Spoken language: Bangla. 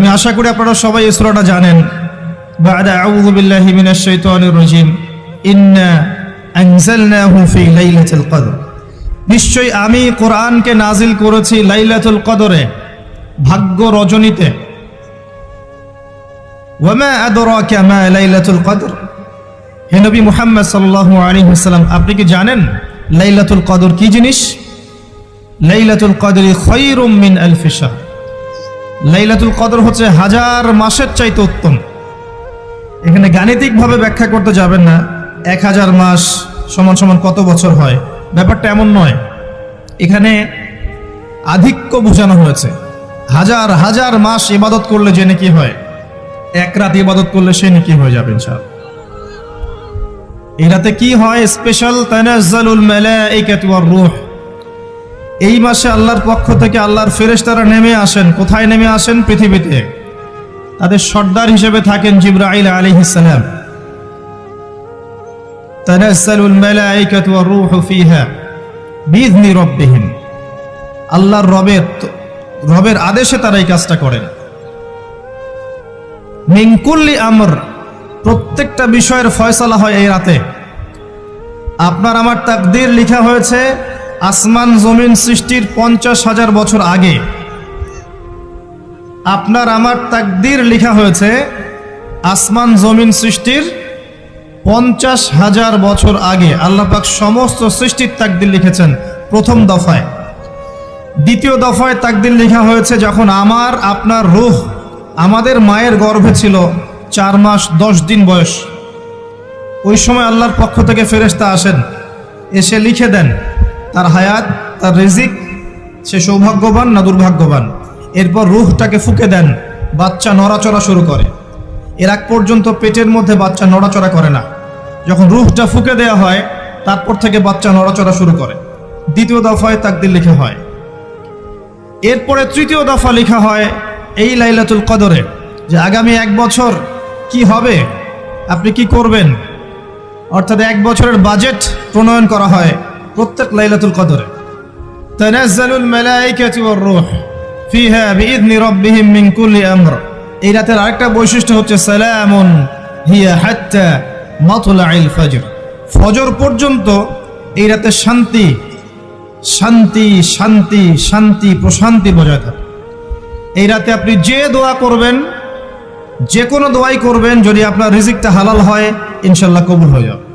আমি আশা করি আপনারা সবাই এই সূরাটা জানেন। বা'দা আউযু বিল্লাহি মিনাশ শাইতানির রাজীম, ইন্না আনজালনাহু ফি লাইলাতুল কদর। নিশ্চয়ই আমি কোরআনকে নাজিল করেছি লাইলাতুল কদরে, ভাগ্য রজনীতে। ওয়া মা আদরাকা মা লাইলাতুল কদর, হে নবী মুহাম্মদ সাল্লাল্লাহু আলাইহি ওয়াসাল্লাম, আপনি কি জানেন লাইলাতুল কদর কি জিনিস? লাইলাতুল কদরি খায়রুম মিন আলফি শাহর, লাইলাতুল কদর হচ্ছে হাজার মাসের চাইতে উত্তম। এখানে গাণিতিকভাবে ব্যাখ্যা করতে যাবেন না, 1000 মাস সমান সমান কত বছর হয়, ব্যাপারটা এমন নয়। এখানে আধিক্য বোঝানো হয়েছে। হাজার হাজার মাস ইবাদত করলে যে নেকি হয়, এক রাত ইবাদত করলে সে নেকি হয়ে যাবে ইনশাআল্লাহ। এই রাতে কি হয়? স্পেশাল তানাজ্জালুল মালাইকাতু ওয়ার রূহ। এই মাসে আল্লাহর পক্ষ থেকে আল্লাহর ফেরেশতারা নেমে আসেন। কোথায় নেমে আসেন? পৃথিবীতে। তাদের সর্দার হিসেবে থাকেন জিবরাইল আলাইহিস সালাম। তানাজ্জালুল মালাইকাতু ওয়ার রূহু ফিহা বিইذনি রাব্বিহিম, আল্লাহর রবের আদেশে তারা এই কাজটা করেন। মিন কুল্লি আমর, প্রত্যেকটা বিষয়ের ফয়সালা হয় এই রাতে। আপনার আমার তাকদীর লেখা হয়েছে আসমান জমিন সৃষ্টির 50,000 বছর আগে। আপনার আমার তাকদীর লেখা হয়েছে আসমান জমিন সৃষ্টির 50,000 বছর আগে। আল্লাহ পাক সমস্ত সৃষ্টির তাকদীর লিখেছেন প্রথম দফায়। দ্বিতীয় দফায় তাকদীর লেখা হয়েছে যখন আমার আপনার রূহ আমাদের মায়ের গর্ভে ছিল 4 মাস 10 দিন বয়স। ওই সময় আল্লাহর পক্ষ থেকে ফেরেশতা আসেন, এসে লিখে দেন তার হায়াত, তার রিজিক, সে সৌভাগ্যবান না দুর্ভাগ্যবান। এরপর রূহটাকে ফুঁকে দেন, বাচ্চা নড়াচড়া শুরু করে। এর আগ পর্যন্ত পেটের মধ্যে বাচ্চা নড়াচড়া করে না। যখন রূহটা ফুঁকে দেওয়া হয় তারপর থেকে বাচ্চা নড়াচড়া শুরু করে। দ্বিতীয় দফায় তাকদীর লেখা হয়। এরপরে তৃতীয় দফা লেখা হয় এই লাইলাতুল কদরে, যে আগামী 1 বছর কি হবে, আপনি কি করবেন। অর্থাৎ 1 বছরের বাজেট প্রণয়ন করা হয় প্রত্যেক লাইলাতুল কদরে। তানাজ্জালুল মালাইকাতু ওয়ার রূহ ফিহা বিইذনি রাব্বিহিম মিন কুল্লি আমর। এই রাতের আরেকটা বৈশিষ্ট্য হচ্ছে সালামুন হিয়া হাত্তা মাতলাইল ফজর, ফজর পর্যন্ত এই রাতে শান্তি শান্তি শান্তি শান্তি প্রশান্তি বজায় থাকে। এই রাতে আপনি যে দোয়া করবেন, যে কোনো দোয়াই করবেন, যদি আপনার রিজিকটা হালাল হয় ইনশাআল্লাহ কবুল হয়ে যাবে।